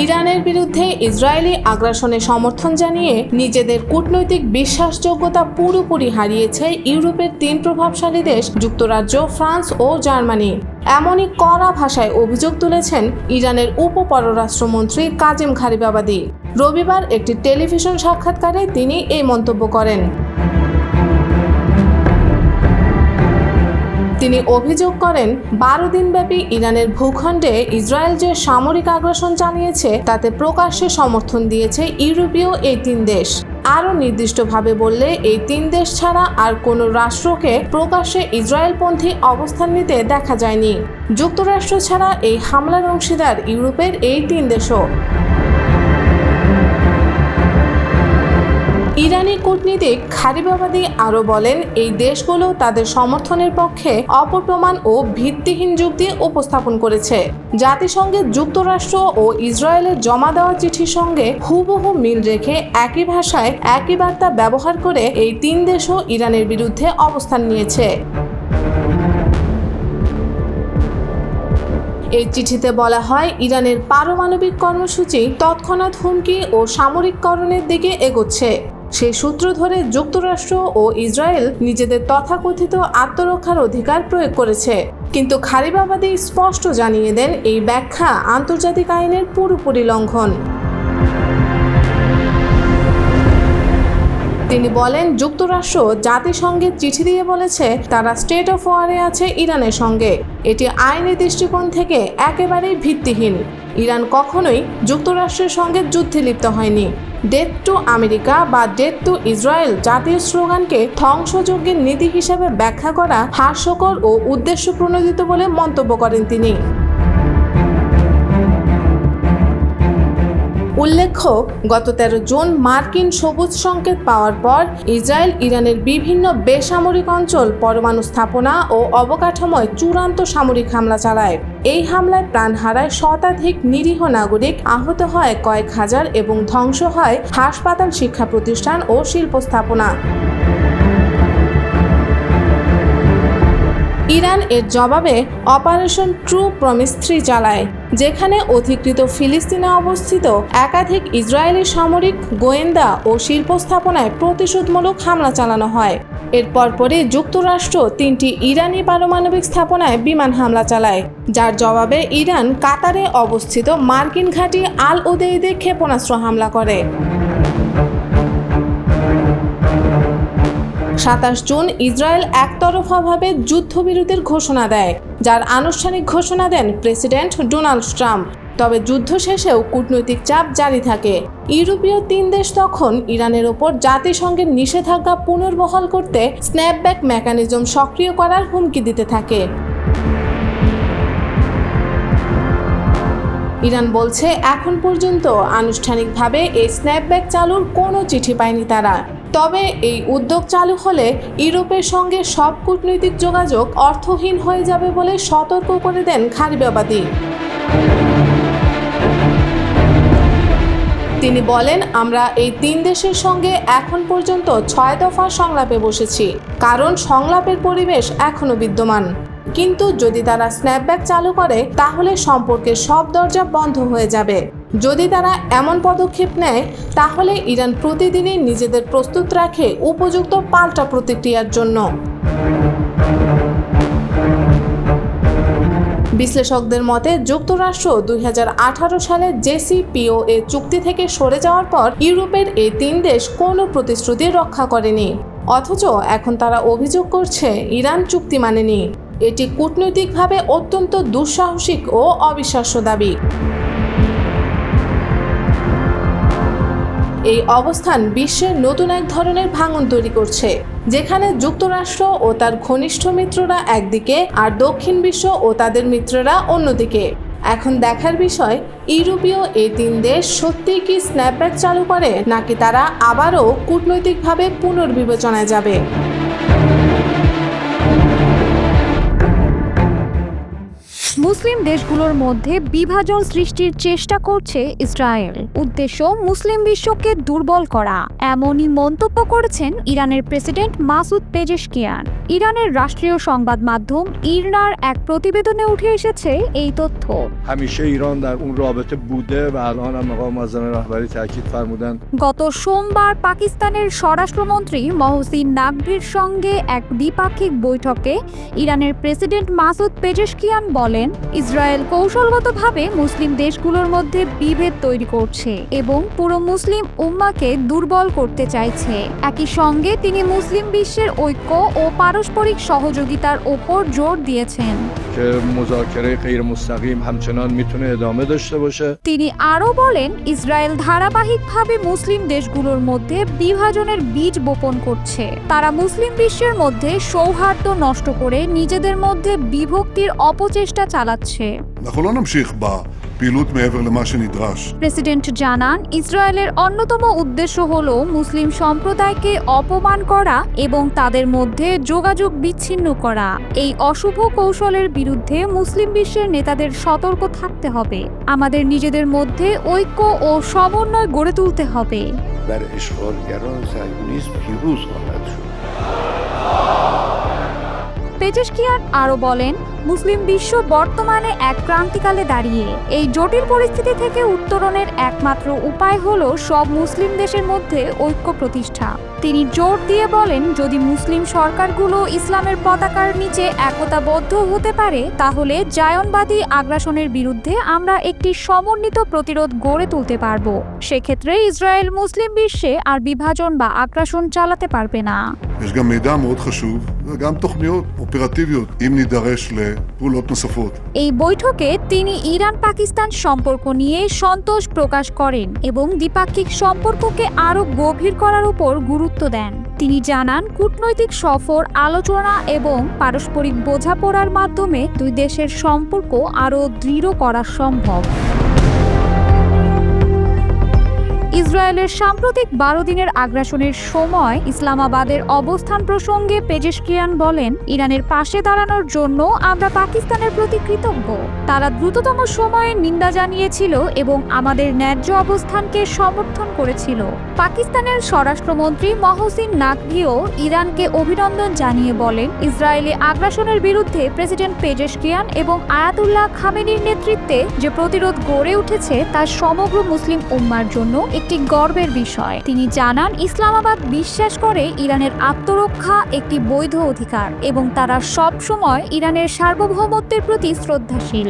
ইরানের বিরুদ্ধে ইসরায়েলি আগ্রাসনে সমর্থন জানিয়ে নিজেদের কূটনৈতিক বিশ্বাসযোগ্যতা পুরোপুরি হারিয়েছে ইউরোপের 3 প্রভাবশালী দেশ যুক্তরাজ্য, ফ্রান্স ও জার্মানি। এমনই কড়া ভাষায় অভিযোগ তুলেছেন ইরানের উপপররাষ্ট্রমন্ত্রী কাজেম গারিবাবাদি। রবিবার একটি টেলিভিশন সাক্ষাৎকারে তিনি এই মন্তব্য করেন। তিনি অভিযোগ করেন, 12 দিনব্যাপী ইরানের ভূখণ্ডে ইসরায়েল যে সামরিক আগ্রাসন চালিয়েছে তাতে প্রকাশ্যে সমর্থন দিয়েছে ইউরোপীয় এই 3 দেশ। আরও নির্দিষ্টভাবে বললে এই 3 দেশ ছাড়া আর কোনো রাষ্ট্রকে প্রকাশ্যে ইসরায়েলপন্থী অবস্থান নিতে দেখা যায়নি। যুক্তরাষ্ট্র ছাড়া এই হামলার অংশীদার ইউরোপের এই 3 দেশও। ইরানি কূটনীতিক গারিবাবাদি আরও বলেন, এই দেশগুলো তাদের সমর্থনের পক্ষে অপপ্রমাণ ও ভিত্তিহীন যুক্তি উপস্থাপন করেছে। জাতিসংঘে যুক্তরাষ্ট্র ও ইসরায়েলের জমা দেওয়া চিঠির সঙ্গে হুবহু মিল রেখে একই ভাষায় একই বার্তা ব্যবহার করে এই 3 দেশও ইরানের বিরুদ্ধে অবস্থান নিয়েছে। এই চিঠিতে বলা হয়, ইরানের পারমাণবিক কর্মসূচি তৎক্ষণাৎ হুমকি ও সামরিককরণের দিকে এগোচ্ছে। সেই সূত্র ধরে যুক্তরাষ্ট্র ও ইসরায়েল নিজেদের তথাকথিত আত্মরক্ষার অধিকার প্রয়োগ করেছে। কিন্তু গারিবাবাদি স্পষ্ট জানিয়ে দেন, এই ব্যাখ্যা আন্তর্জাতিক আইনের পুরোপুরি লঙ্ঘন। তিনি বলেন, যুক্তরাষ্ট্র জাতিসংঘের চিঠি দিয়ে বলেছে তারা স্টেট অফ ওয়ারে আছে ইরানের সঙ্গে। এটি আইনি দৃষ্টিকোণ থেকে একেবারেই ভিত্তিহীন। ইরান কখনোই যুক্তরাষ্ট্রের সঙ্গে যুদ্ধে লিপ্ত হয়নি। ডেথ টু আমেরিকা বা ডেথ টু ইসরায়েল জাতীয় স্লোগানকে ধ্বংসযজ্ঞের নীতি হিসেবে ব্যাখ্যা করা হাস্যকর ও উদ্দেশ্য প্রণোদিত বলে মন্তব্য করেন তিনি। উল্লেখ্য, গত 13 জুন মার্কিন সবুজ সংকেত পাওয়ার পর ইসরায়েল ইরানের বিভিন্ন বেসামরিক অঞ্চল, পরমাণু স্থাপনা ও অবকাঠামোয় চূড়ান্ত সামরিক হামলা চালায়। এই হামলায় প্রাণ হারায় শতাধিক নিরীহ নাগরিক, আহত হয় কয়েক হাজার এবং ধ্বংস হয় হাসপাতাল, শিক্ষা প্রতিষ্ঠান ও শিল্প স্থাপনা। ইরান এর জবাবে অপারেশন ট্রু প্রমিস 3 চালায়, যেখানে অধিকৃত ফিলিস্তিনে অবস্থিত একাধিক ইসরায়েলি সামরিক, গোয়েন্দা ও শিল্প স্থাপনায় প্রতিশোধমূলক হামলা চালানো হয়। এর পরপরই যুক্তরাষ্ট্র 3টি ইরানি পারমাণবিক স্থাপনায় বিমান হামলা চালায়, যার জবাবে ইরান কাতারে অবস্থিত মার্কিন ঘাঁটি আল উদেইদে ক্ষেপণাস্ত্র হামলা করে। 27 জুন ইসরায়েল একতরফাভাবে যুদ্ধবিরতির ঘোষণা দেয়, যার আনুষ্ঠানিক ঘোষণা দেন প্রেসিডেন্ট ডোনাল্ড ট্রাম্প। তবে যুদ্ধ শেষেও কূটনৈতিক চাপ জারি থাকে। ইউরোপীয় 3 দেশ তখন ইরানের ওপর জাতিসংঘের নিষেধাজ্ঞা পুনর্বহাল করতে স্ন্যাপব্যাক মেকানিজম সক্রিয় করার হুমকি দিতে থাকে। ইরান বলছে, এখন পর্যন্ত আনুষ্ঠানিকভাবে এই স্ন্যাপব্যাক চালুর কোনো চিঠি পায়নি তারা। তবে এই উদ্যোগ চালু হলে ইউরোপের সঙ্গে সব কূটনৈতিক যোগাযোগ অর্থহীন হয়ে যাবে বলে সতর্ক করে দেন গারিবাবাদি। তিনি বলেন, আমরা এই 3 দেশের সঙ্গে এখন পর্যন্ত 6 দফা সংলাপে বসেছি, কারণ সংলাপের পরিবেশ এখনো বিদ্যমান। কিন্তু যদি তারা স্ন্যাপব্যাক চালু করে তাহলে সম্পর্কের সব দরজা বন্ধ হয়ে যাবে। যদি তারা এমন পদক্ষেপ নেয় তাহলে ইরান প্রতিদিনই নিজেদের প্রস্তুত রাখে উপযুক্ত পাল্টা প্রতিক্রিয়ার জন্য। বিশ্লেষকদের মতে, যুক্তরাষ্ট্র 2018 সালে JCPOA চুক্তি থেকে সরে যাওয়ার পর ইউরোপের এই 3 দেশ কোনো প্রতিশ্রুতি রক্ষা করেনি। অথচ এখন তারা অভিযোগ করছে ইরান চুক্তি মানেনি। এটি কূটনৈতিকভাবে অত্যন্ত দুঃসাহসিক ও অবিশ্বাস্য দাবি। এই অবস্থান বিশ্বের নতুন এক ধরনের ভাঙন তৈরি করছে, যেখানে যুক্তরাষ্ট্র ও তার ঘনিষ্ঠ মিত্ররা একদিকে আর দক্ষিণ বিশ্ব ও তাদের মিত্ররা অন্যদিকে। এখন দেখার বিষয়, ইউরোপীয় এই 3 দেশ সত্যিই কি স্ন্যাপব্যাক চালু করে, নাকি তারা আবারও কূটনৈতিকভাবে পুনর্বিবেচনায় যাবে। মুসলিম দেশগুলোর মধ্যে বিভাজন সৃষ্টির চেষ্টা করছে ইসরায়েল। উদ্দেশ্য মুসলিম বিশ্বকে দুর্বল করা, এমনই মন্তব্য করেছেন ইরানের প্রেসিডেন্ট মাসুদ পেজেশকিয়ান। ইরানের রাষ্ট্রীয় সংবাদ মাধ্যম ইরনার এক প্রতিবেদনে উঠে এসেছে এই তথ্য। همیشه ایران در اون رابطه بوده و الان هم مقام معظم رهبری تاکید فرمودن। গত সোমবার পাকিস্তানের স্বরাষ্ট্রমন্ত্রী মহসিন নাকভির সঙ্গে এক দ্বিপাক্ষিক বৈঠকে ইরানের প্রেসিডেন্ট মাসুদ পেজেশকিয়ান বলেন, ইসরায়েল কৌশলগতভাবে মুসলিম দেশগুলোর মধ্যে বিভেদ তৈরি করছে এবং পুরো মুসলিম উম্মাকে দুর্বল করতে চাইছে। একই সঙ্গে তিনি মুসলিম বিশ্বের ঐক্য ও পারস্পরিক সহযোগিতার ওপর জোর দিয়েছেন। که مذاکره غیر مستقیم همچنان میتونه ادامه داشته باشه। তিনি আরও বলেন, ইসরায়েল ধারাবাহিকভাবে মুসলিম দেশগুলোর মধ্যে বিভাজনের বীজ বপন করছে। তারা মুসলিম বিশ্বের মধ্যে সৌহার্দ্য নষ্ট করে নিজেদের মধ্যে বিভক্তির অপচেষ্টা চালাচ্ছে। אנחנו לא נמשיך בפעילות מעבר למה שנדרש। প্রেসিডেন্ট জানান, ইসরায়েলের অন্যতম উদ্দেশ্য হলো মুসলিম সম্প্রদায়কে অপমান করা এবং তাদের মধ্যে যোগাযোগ বিচ্ছিন্ন করা। এই অশুভ কৌশলের বিরুদ্ধে মুসলিম বিশ্বের নেতাদের সতর্ক থাকতে হবে। আমাদের নিজেদের মধ্যে ঐক্য ও সমন্বয় গড়ে তুলতে হবে। بر اشغالگران صهیونیسم پیروز خواهد شد। পেজেশকিয়ান আরও বলেন, মুসলিম বিশ্ব বর্তমানে এক ক্রান্তিকালে দাঁড়িয়ে। এই জটিল পরিস্থিতি থেকে উত্তরণের একমাত্র উপায় হলো সব মুসলিম দেশের মধ্যে ঐক্য প্রতিষ্ঠা। তিনি জোর দিয়ে বলেন, যদি মুসলিম সরকারগুলো ইসলামের পতাকার নিচে একতাবদ্ধ হতে পারে, তাহলে জায়নবাদী আগ্রাসনের বিরুদ্ধে আমরা একটি সমন্বিত প্রতিরোধ গড়ে তুলতে পারব। সেক্ষেত্রে ইসরায়েল মুসলিম বিশ্বে আর বিভাজন বা আগ্রাসন চালাতে পারবে না। יש גם מידע מאוד חשוב וגם תוכניות אופרטיביות אם נידרש לפעולות נוספות। এই বৈঠকে তিনি ইরান পাকিস্তান সম্পর্ক নিয়ে সন্তোষ প্রকাশ করেন এবং দ্বিপাক্ষিক সম্পর্ককে আরও গভীর করার উপর গুরুত্ব দেন। তিনি জানান, কূটনৈতিক সফর, আলোচনা এবং পারস্পরিক বোঝাপড়ার মাধ্যমে দুই দেশের সম্পর্ক আরও দৃঢ় করা সম্ভব। ইসরায়েলের সাম্প্রতিক 12 দিনের আগ্রাসনের সময় ইসলামাবাদের অবস্থান প্রসঙ্গে পেজেশকিয়ান বলেন, ইরানের পাশে দাঁড়ানোর জন্য আমরা পাকিস্তানের প্রতি কৃতজ্ঞ। তারা দ্রুততম সময়ে নিন্দা জানিয়েছিল এবং আমাদের ন্যায্য অবস্থানকে সমর্থন করেছিল। পাকিস্তানের স্বরাষ্ট্রমন্ত্রী মহসিন নাকভিও ইরানকে অভিনন্দন জানিয়ে বলেন, ইসরায়েলি আগ্রাসনের বিরুদ্ধে প্রেসিডেন্ট পেজেশকিয়ান এবং আয়াতুল্লাহ খামেনির নেতৃত্বে যে প্রতিরোধ গড়ে উঠেছে তা সমগ্র মুসলিম উম্মার জন্য একটি গর্বের বিষয়। তিনি জানান, ইসলামাবাদ বিশ্বাস করে ইরানের আত্মরক্ষা একটি বৈধ অধিকার এবং তারা সব সময় ইরানের সার্বভৌমত্বের প্রতি শ্রদ্ধাশীল।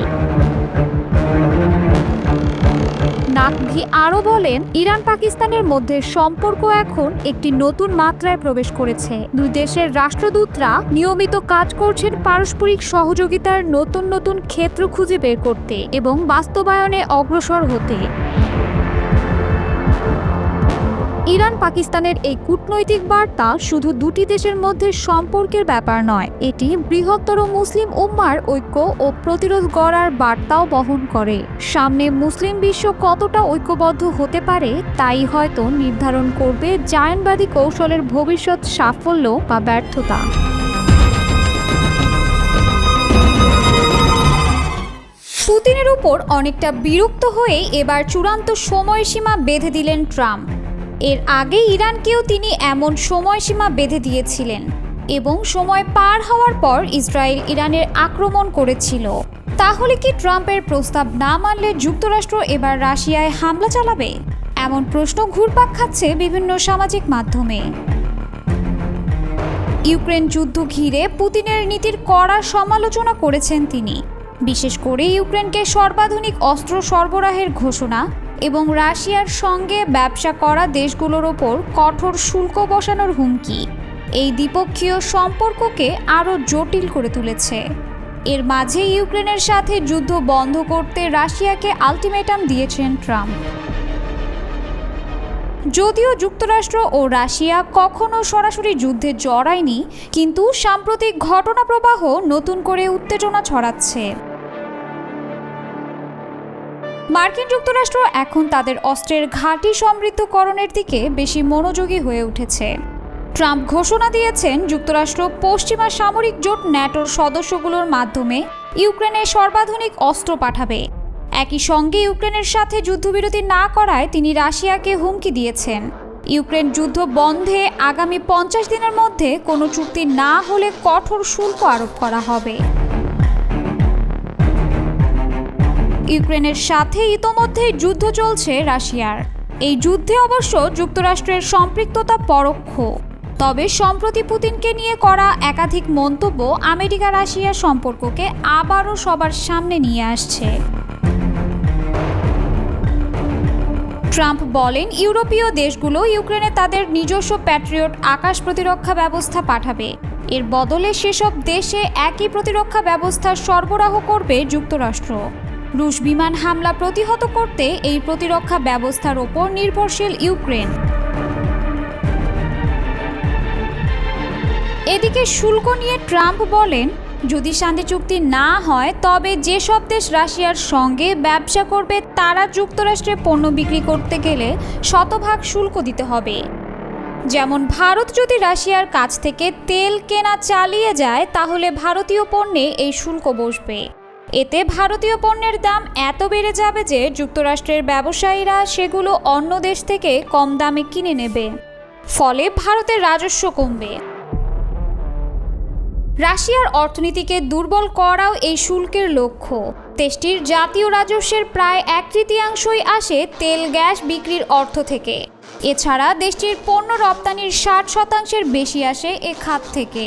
নাকভি আরও বলেন, ইরান পাকিস্তানের মধ্যে সম্পর্ক এখন একটি নতুন মাত্রায় প্রবেশ করেছে। দুই দেশের রাষ্ট্রদূতরা নিয়মিত কাজ করছেন পারস্পরিক সহযোগিতার নতুন নতুন ক্ষেত্র খুঁজে বের করতে এবং বাস্তবায়নে অগ্রসর হতে। ইরান পাকিস্তানের এই কূটনৈতিক বার্তা শুধু দুটি দেশের মধ্যে সম্পর্কের ব্যাপার নয়, এটি বৃহত্তর মুসলিম উম্মার ঐক্য ও প্রতিরোধ গড়ার বার্তাও বহন করে। সামনে মুসলিম বিশ্ব কতটা ঐক্যবদ্ধ হতে পারে তাই হয়তো নির্ধারণ করবে জায়নবাদী কৌশলের ভবিষ্যৎ সাফল্য বা ব্যর্থতা। পুতিনের উপর অনেকটা বিরক্ত হয়ে এবার চূড়ান্ত সময়সীমা বেঁধে দিলেন ট্রাম্প। এর আগে ইরানকেও তিনি এমন সময়সীমা বেঁধে দিয়েছিলেন এবং সময় পার হওয়ার পর ইসরায়েল ইরানের আক্রমণ করেছিল। তাহলে কি ট্রাম্পের প্রস্তাব না মানলে যুক্তরাষ্ট্র এবার রাশিয়ায় হামলা চালাবে? এমন প্রশ্ন ঘুরপাক খাচ্ছে বিভিন্ন সামাজিক মাধ্যমে। ইউক্রেন যুদ্ধ ঘিরে পুতিনের নীতির কড়া সমালোচনা করেছেন তিনি, বিশেষ করে ইউক্রেনকে সর্বাধুনিক অস্ত্র সরবরাহের ঘোষণা এবং রাশিয়ার সঙ্গে ব্যবসা করা দেশগুলোর ওপর কঠোর শুল্ক বসানোর হুমকি এই দ্বিপক্ষীয় সম্পর্ককে আরও জটিল করে তুলেছে। এর মাঝে ইউক্রেনের সাথে যুদ্ধ বন্ধ করতে রাশিয়াকে আলটিমেটাম দিয়েছেন ট্রাম্প। যদিও যুক্তরাষ্ট্র ও রাশিয়া কখনো সরাসরি যুদ্ধে জড়ায়নি, কিন্তু সাম্প্রতিক ঘটনা প্রবাহ নতুন করে উত্তেজনা ছড়াচ্ছে। মার্কিন যুক্তরাষ্ট্র এখন তাদের অস্ত্রের ঘাঁটি সমৃদ্ধকরণের দিকে বেশি মনোযোগী হয়ে উঠেছে। ট্রাম্প ঘোষণা দিয়েছেন যুক্তরাষ্ট্র পশ্চিমা সামরিক জোট ন্যাটোর সদস্যগুলোর মাধ্যমে ইউক্রেনে সর্বাধুনিক অস্ত্র পাঠাবে। একই সঙ্গে ইউক্রেনের সাথে যুদ্ধবিরতি না করায় তিনি রাশিয়াকে হুমকি দিয়েছেন। ইউক্রেন যুদ্ধ বন্ধে আগামী 50 দিনের মধ্যে কোনো চুক্তি না হলে কঠোর শুল্ক আরোপ করা হবে। ইউক্রেনের সাথে ইতোমধ্যেই যুদ্ধ চলছে রাশিয়ার। এই যুদ্ধে অবশ্য যুক্তরাষ্ট্রের সম্পৃক্ততা পরোক্ষ। তবে সম্প্রতি পুতিনকে নিয়ে করা একাধিক মন্তব্য আমেরিকা রাশিয়া সম্পর্ককে আবারও সবার সামনে নিয়ে আসছে। ট্রাম্প বলেন, ইউরোপীয় দেশগুলো ইউক্রেনে তাদের নিজস্ব প্যাট্রিয়ট আকাশ প্রতিরক্ষা ব্যবস্থা পাঠাবে। এর বদলে সেসব দেশে একই প্রতিরক্ষা ব্যবস্থা সরবরাহ করবে যুক্তরাষ্ট্র। রুশ বিমান হামলা প্রতিহত করতে এই প্রতিরক্ষা ব্যবস্থার ওপর নির্ভরশীল ইউক্রেন। এদিকে শুল্ক নিয়ে ট্রাম্প বলেন, যদি শান্তি চুক্তি না হয় তবে যেসব দেশ রাশিয়ার সঙ্গে ব্যবসা করবে তারা যুক্তরাষ্ট্রে পণ্য বিক্রি করতে গেলে শতভাগ শুল্ক দিতে হবে। যেমন ভারত যদি রাশিয়ার কাছ থেকে তেল কেনা চালিয়ে যায় তাহলে ভারতীয় পণ্যে এই শুল্ক বসবে। এতে ভারতীয় পণ্যের দাম এত বেড়ে যাবে যে যুক্তরাষ্ট্রের ব্যবসায়ীরা সেগুলো অন্য দেশ থেকে কম দামে কিনে নেবে। ফলে ভারতের রাজস্ব কমবে। রাশিয়ার অর্থনীতিকে দুর্বল করাও এই শুল্কের লক্ষ্য। দেশটির জাতীয় রাজস্বের প্রায় 1/3 আসে তেল গ্যাস বিক্রির অর্থ থেকে। এছাড়া দেশটির পণ্য রপ্তানির 60% বেশি আসে এ খাত থেকে।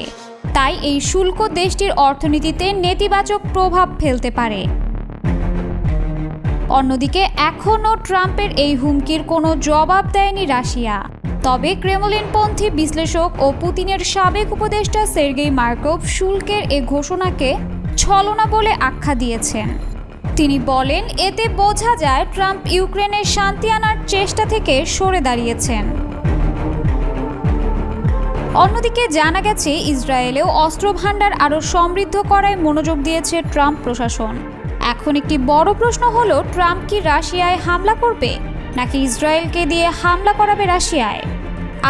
তাই এই শুল্ক দেশটির অর্থনীতিতে নেতিবাচক প্রভাব ফেলতে পারে। অন্যদিকে এখনও ট্রাম্পের এই হুমকির কোনো জবাব দেয়নি রাশিয়া। তবে ক্রেমলিনপন্থী বিশ্লেষক ও পুতিনের সাবেক উপদেষ্টা সের্গেই মার্কভ শুল্কের এ ঘোষণাকে ছলনা বলে আখ্যা দিয়েছেন। তিনি বলেন, এতে বোঝা যায় ট্রাম্প ইউক্রেনের শান্তি আনার চেষ্টা থেকে সরে দাঁড়িয়েছেন। অন্যদিকে জানা গেছে, ইসরায়েলেও অস্ত্র ভাণ্ডার আরও সমৃদ্ধ করায় মনোযোগ দিয়েছে ট্রাম্প প্রশাসন। এখন একটি বড় প্রশ্ন হলো, ট্রাম্প কি রাশিয়ায় হামলা করবে নাকি ইসরায়েলকে দিয়ে হামলা করাবে রাশিয়ায়?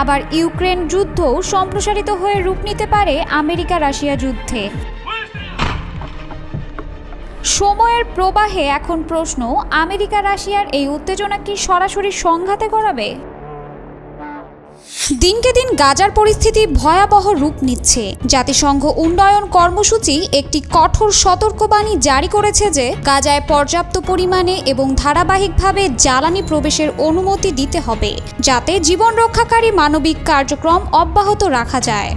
আবার ইউক্রেন যুদ্ধ সম্প্রসারিত হয়ে রূপ নিতে পারে আমেরিকা রাশিয়া যুদ্ধে। সময়ের প্রবাহে এখন প্রশ্ন, আমেরিকা রাশিয়ার এই উত্তেজনা কি সরাসরি সংঘাতে গড়াবে? দিনকে দিন গাজার পরিস্থিতি ভয়াবহ রূপ নিচ্ছে। জাতিসংঘ উন্নয়ন কর্মসূচি একটি কঠোর সতর্কবাণী জারি করেছে যে গাজায় পর্যাপ্ত পরিমাণে এবং ধারাবাহিকভাবে জ্বালানি প্রবেশের অনুমতি দিতে হবে, যাতে জীবন রক্ষাকারী মানবিক কার্যক্রম অব্যাহত রাখা যায়।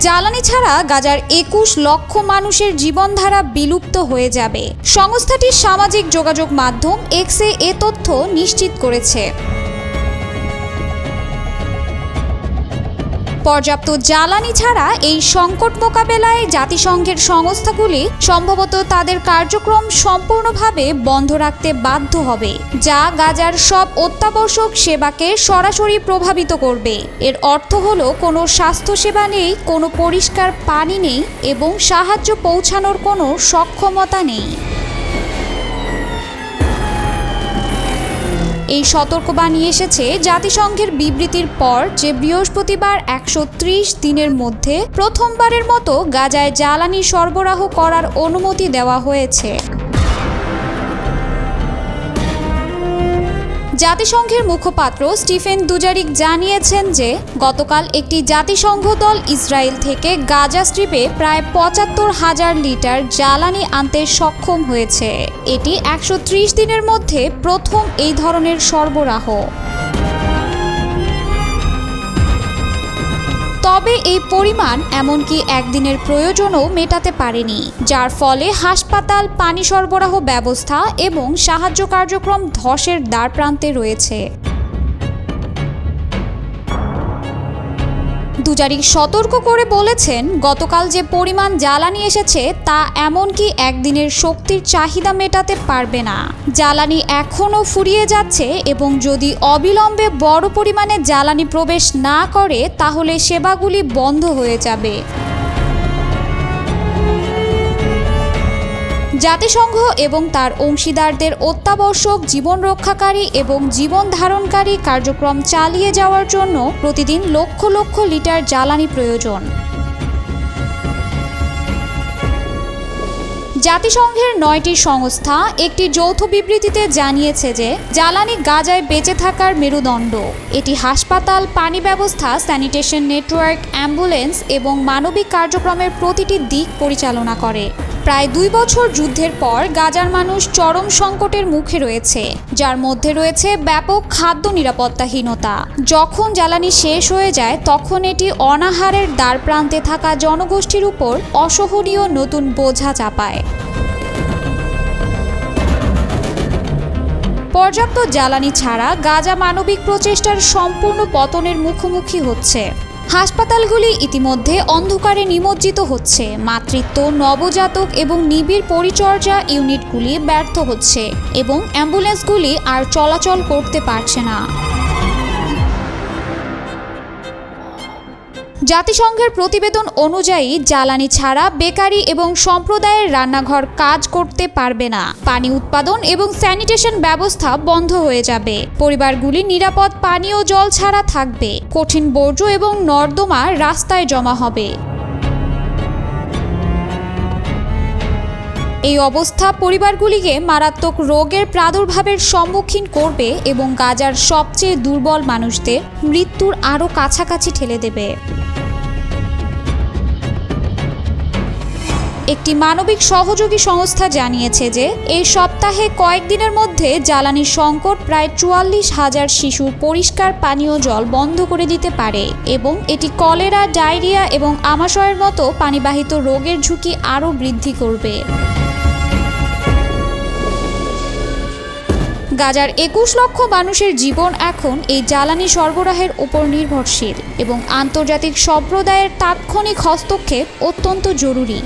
জ্বালানি ছাড়া গাজার 21 লক্ষ মানুষের জীবনধারা বিলুপ্ত হয়ে যাবে। সংস্থাটির সামাজিক যোগাযোগ মাধ্যম এক্সে এ তথ্য নিশ্চিত করেছে। পর্যাপ্ত জ্বালানি ছাড়া এই সংকট মোকাবেলায় জাতিসংঘের সংস্থাগুলি সম্ভবত তাদের কার্যক্রম সম্পূর্ণভাবে বন্ধ রাখতে বাধ্য হবে, যা গাজার সব অত্যাবশ্যক সেবাকে সরাসরি প্রভাবিত করবে। এর অর্থ হলো, কোনো স্বাস্থ্যসেবা নেই, কোনো পরিষ্কার পানি নেই এবং সাহায্য পৌঁছানোর কোনো সক্ষমতা নেই। এই সতর্কবাণী এসেছে জাতিসংঘের বিবৃতির পর যে বৃহস্পতিবার 130 দিনের মধ্যে প্রথমবারের মতো গাজায় জ্বালানি সরবরাহ করার অনুমতি দেওয়া হয়েছে। জাতিসংঘের মুখপাত্র স্টিফেন দুজারিক জানিয়েছেন যে গতকাল একটি জাতিসংঘ দল ইসরায়েল থেকে গাজা স্ট্রিপে প্রায় ৭৫,০০০ লিটার জ্বালানি আনতে সক্ষম হয়েছে। এটি 130 দিনের মধ্যে প্রথম এই ধরনের সরবরাহ। তবে এই পরিমাণ এমনকি একদিনের প্রয়োজনও মেটাতে পারেনি, যার ফলে হাসপাতাল, পানি সরবরাহ ব্যবস্থা এবং সাহায্য কার্যক্রম ধসের দ্বারপ্রান্তে রয়েছে। দুজারিক সতর্ক করে বলেছেন, গতকাল যে পরিমাণ জ্বালানি এসেছে তা এমনকি একদিনের শক্তির চাহিদা মেটাতে পারবে না। জ্বালানি এখনও ফুরিয়ে যাচ্ছে এবং যদি অবিলম্বে বড় পরিমাণে জ্বালানি প্রবেশ না করে তাহলে সেবাগুলি বন্ধ হয়ে যাবে। জাতিসংঘ এবং তার অংশীদারদের অত্যাবশ্যক জীবন রক্ষাকারী এবং জীবন ধারণকারী কার্যক্রম চালিয়ে যাওয়ার জন্য প্রতিদিন লক্ষ লক্ষ লিটার জ্বালানি প্রয়োজন। জাতিসংঘের 9টি সংস্থা একটি যৌথ বিবৃতিতে জানিয়েছে যে জ্বালানি গাজায় বেঁচে থাকার মেরুদণ্ড। এটি হাসপাতাল, পানি ব্যবস্থা, স্যানিটেশন নেটওয়ার্ক, অ্যাম্বুলেন্স এবং মানবিক কার্যক্রমের প্রতিটি দিক পরিচালনা করে। প্রায় 2 বছর যুদ্ধের পর গাজার মানুষ চরম সংকটের মুখে রয়েছে, যার মধ্যে রয়েছে ব্যাপক খাদ্য নিরাপত্তাহীনতা। যখন জ্বালানি শেষ হয়ে যায় তখন এটি অনাহারের দ্বারপ্রান্তে থাকা জনগোষ্ঠীর উপর অসহনীয় নতুন বোঝা চাপায়। পর্যাপ্ত জ্বালানি ছাড়া গাজা মানবিক প্রচেষ্টার সম্পূর্ণ পতনের মুখোমুখি হচ্ছে। হাসপাতালগুলি ইতিমধ্যে অন্ধকারে নিমজ্জিত হচ্ছে, মাতৃত্ব, নবজাতক এবং নিবিড় পরিচর্যা ইউনিটগুলি ব্যর্থ হচ্ছে এবং অ্যাম্বুলেন্সগুলি আর চলাচল করতে পারছে না। জাতিসংঘের প্রতিবেদন অনুযায়ী জ্বালানি ছাড়া বেকারি এবং সম্প্রদায়ের রান্নাঘর কাজ করতে পারবে না। পানি উৎপাদন এবং স্যানিটেশন ব্যবস্থা বন্ধ হয়ে যাবে। পরিবারগুলি নিরাপদ পানীয় জল ছাড়া থাকবে। কঠিন বর্জ্য এবং নর্দমা রাস্তায় জমা হবে। এই অবস্থা পরিবারগুলিকে মারাত্মক রোগের প্রাদুর্ভাবের সম্মুখীন করবে এবং গাজার সবচেয়ে দুর্বল মানুষদের মৃত্যুর আরও কাছাকাছি ঠেলে দেবে। একটি মানবিক সহযোগী সংস্থা জানিয়েছে যে এই সপ্তাহে কয়েকদিনের মধ্যে জ্বালানি সংকট প্রায় 44,000 শিশুর পরিষ্কার পানীয় জল বন্ধ করে দিতে পারে এবং এটি কলেরা, ডায়রিয়া এবং আমাশয়ের মতো পানিবাহিত রোগের ঝুঁকি আরও বৃদ্ধি করবে। গাজার 21 লক্ষ মানুষের জীবন এখন এই জ্বালানি সরবরাহের উপর নির্ভরশীল এবং আন্তর্জাতিক সম্প্রদায়ের তাৎক্ষণিক হস্তক্ষেপ অত্যন্ত জরুরি।